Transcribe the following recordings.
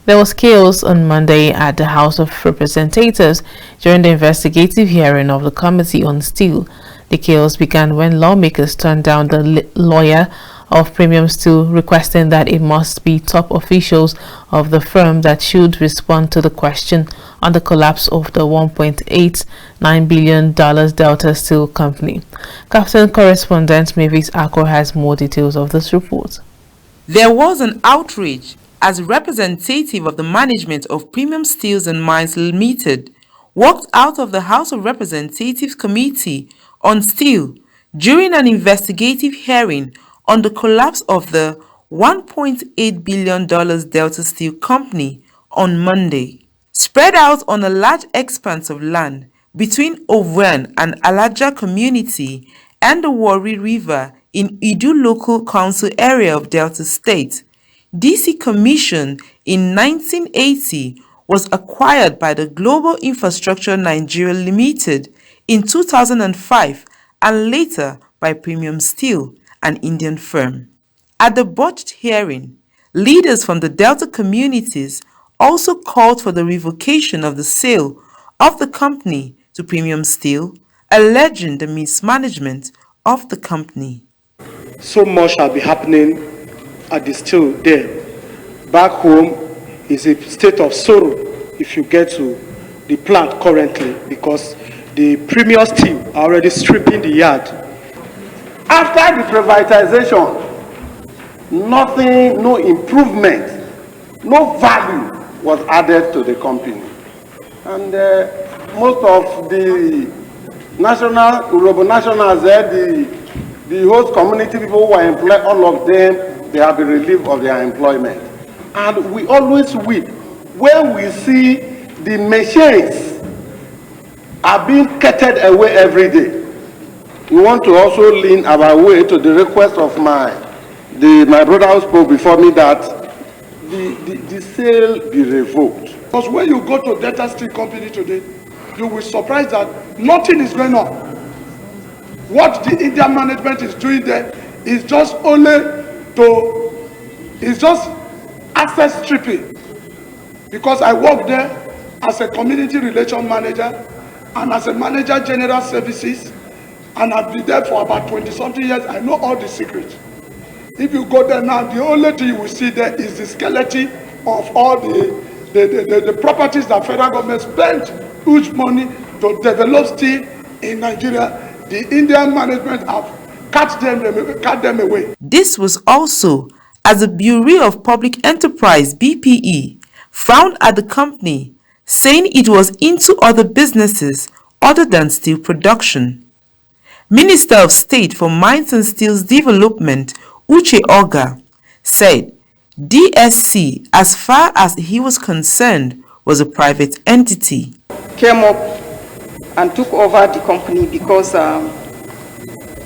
There was chaos on Monday at the House of Representatives during the investigative hearing of the Committee on Steel. The chaos began when lawmakers turned down the lawyer of Premium Steel, requesting that it must be top officials of the firm that should respond to the question on the collapse of the $1.89 billion Delta Steel Company. KAFTAN correspondent Mavis Akko has more details of this report. There was an outrage as a representative of the management of Premium Steels and Mines Limited walked out of the House of Representatives Committee on Steel during an investigative hearing on the collapse of the $1.8 billion Delta Steel Company on Monday. Spread out on a large expanse of land between Owen and Alaja community and the Warri River in Idu Local Council area of Delta State, DC Commission in 1980 was acquired by the Global Infrastructure Nigeria Limited in 2005 and later by Premium Steel, an Indian firm. At the botched hearing, leaders from the Delta communities also called for the revocation of the sale of the company to Premium Steel, alleging the mismanagement of the company. So much shall be happening at the steel there. Back home is a state of sorrow if you get to the plant currently, because the Premium Steel are already stripping the yard. After the privatization, nothing, no improvement, no value was added to the company. And most of the urban nationals there, the host community people who are employed, all of them, they have been relieved of their employment. And we always weep when we see the machines are being carted away every day. We want to also lean our way to the request of my brother who spoke before me that the sale be revoked. Because when you go to Delta Steel Company today, you will be surprised that nothing is going on. What the Indian management is doing there is just asset stripping. Because I work there as a community relation manager and as a manager general services, and I've been there for about 20-something years. I know all the secrets. If you go there now, the only thing you will see there is the skeleton of all the properties that federal government spent huge money to develop steel in Nigeria. The Indian management have cut them away. This was also as the Bureau of Public Enterprise (BPE) frowned at the company, saying it was into other businesses other than steel production. Minister of State for Mines and Steels Development Uche Oga said DSC, as far as he was concerned, was a private entity. Came up and took over the company because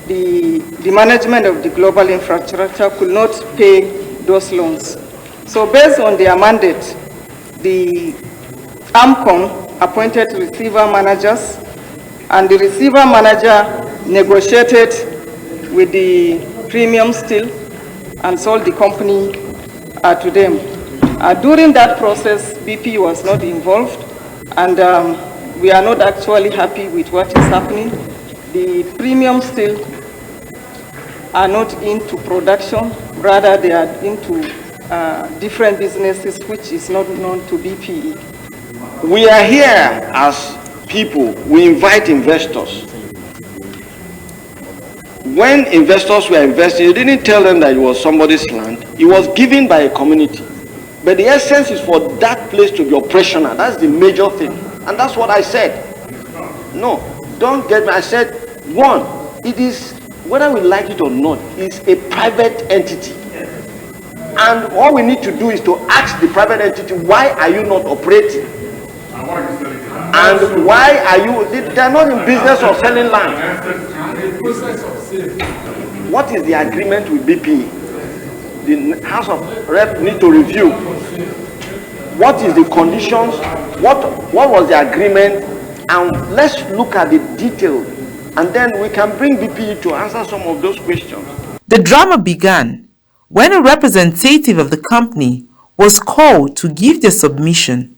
the management of the global infrastructure could not pay those loans. So based on their mandate, the AMCON appointed receiver managers, and the receiver manager negotiated with the Premium Steel and sold the company to them. During that process, BP was not involved, and we are not actually happy with what is happening. The Premium Steel are not into production, rather they are into different businesses which is not known to BPE. We are here as people, we invite investors. When investors were investing, you didn't tell them that it was somebody's land. It was given by a community. But the essence is for that place to be operational. That's the major thing. And that's what I said. No, don't get me. I said, one, it is, whether we like it or not, it's a private entity. And all we need to do is to ask the private entity, why are you not operating? And why are you, they're not in business of selling land. What is the agreement with BP? The House of Rep need to review. What is the conditions? What was the agreement? And let's look at the detail. And then we can bring BP to answer some of those questions. The drama began when a representative of the company was called to give their submission.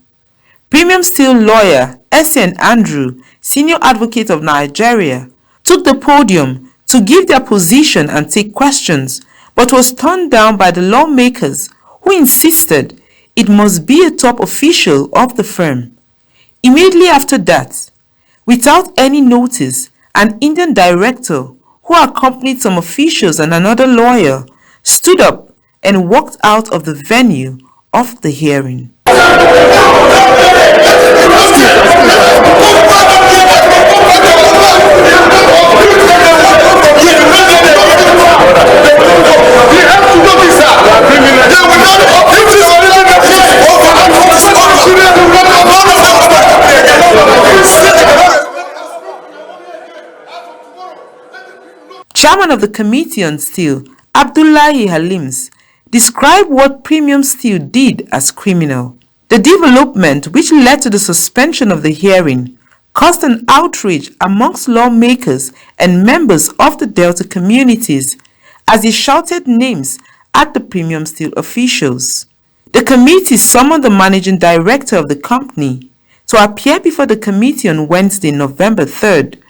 Premium Steel lawyer Essien Andrew, Senior Advocate of Nigeria, took the podium to give their position and take questions, but was turned down by the lawmakers who insisted it must be a top official of the firm. Immediately after that, without any notice, an Indian director who accompanied some officials and another lawyer stood up and walked out of the venue of the hearing. Chairman of the Committee on Steel, Abdullahi Halims, described what Premium Steel did as criminal. The development, which led to the suspension of the hearing, caused an outrage amongst lawmakers and members of the Delta communities as they shouted names at the Premium Steel officials. The committee summoned the managing director of the company to appear before the committee on Wednesday, November 3rd,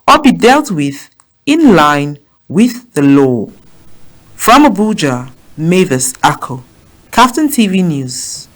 or be dealt with in line with the law. From Abuja, Mavis Ako, KAFTAN TV News.